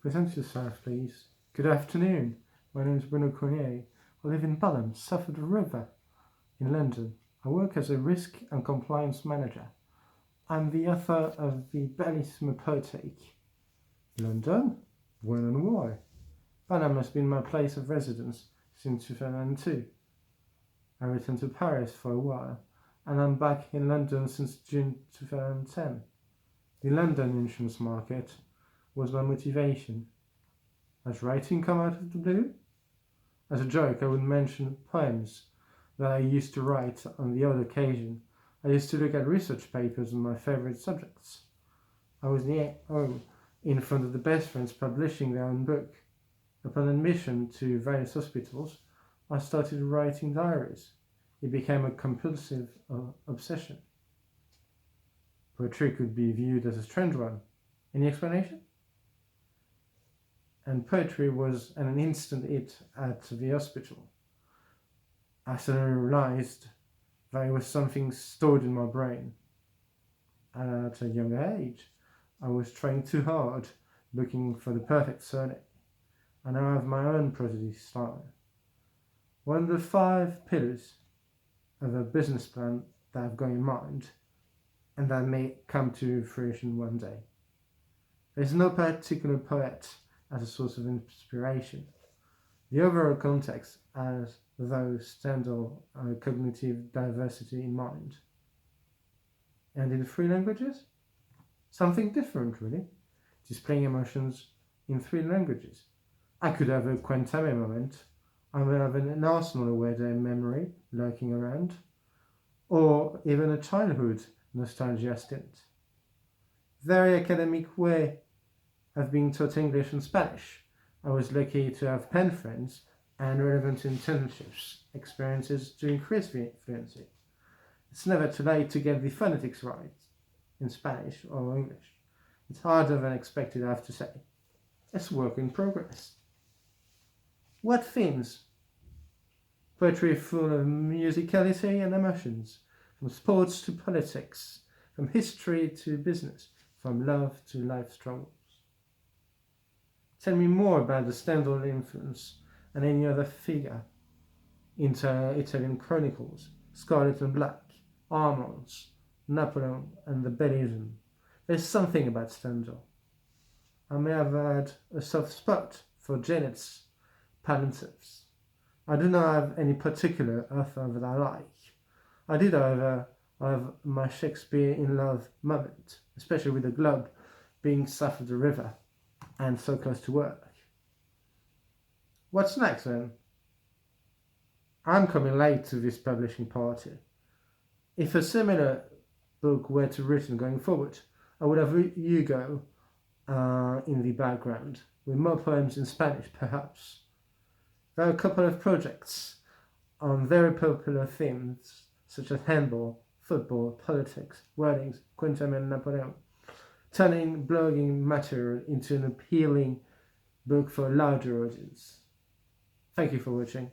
Present yourself, please. Good afternoon. My name is Bruno. I live in Balham, Suffolk River, in London. I work as a risk and compliance manager. I'm the author of the BEL ISTHME POETIQUE. London? When and why? Balham has been my place of residence since 2002. I returned to Paris for a while, and I'm back in London since June 2010. The London insurance market was my motivation. Has writing come out of the blue? As a joke, I would mention poems that I used to write on the odd occasion. I used to look at research papers on my favourite subjects. I was in front of the best friends publishing their own book. Upon admission to various hospitals, I started writing diaries. It became a compulsive obsession. Poetry could be viewed as a strange one. Any explanation? And poetry was an instant hit at the hospital. I suddenly realized that it was something stored in my brain. At a younger age, I was trying too hard, looking for the perfect surname. I now have my own prosody style. One of the 5 pillars of a business plan that I've got in mind, and that may come to fruition one day. There's no particular poet as a source of inspiration. The overall context has, though, Stendhal cognitive diversity in mind. And in 3 languages? Something different, really. Displaying emotions in 3 languages. I could have a quantame moment. I will have an arsenal aware memory lurking around, or even a childhood nostalgia stint. Very academic way of being taught English and Spanish. I was lucky to have pen friends and relevant internships experiences to increase fluency. It's never too late to get the phonetics right in Spanish or English. It's harder than expected, I have to say. It's work in progress. What themes? Poetry full of musicality and emotions, from sports to politics, from history to business, from love to life struggles. Tell me more about the Stendhal influence and any other figure. Italian Chronicles, Scarlet and Black, Armands, Napoleon and the BEL ISTHME. There's something about Stendhal. I may have had a soft spot for Janet's Palantives. I do not have any particular author that I like. I did, however, have my Shakespeare in love moment, especially with the Globe being south of the river and so close to work. What's next then? I'm coming late to this publishing party. If a similar book were to be written going forward, I would have Hugo in the background, with more poems in Spanish perhaps. There are a couple of projects on very popular themes such as handball, football, politics, weddings, Quintum and Napoleon, turning blogging material into an appealing book for a larger audience. Thank you for watching.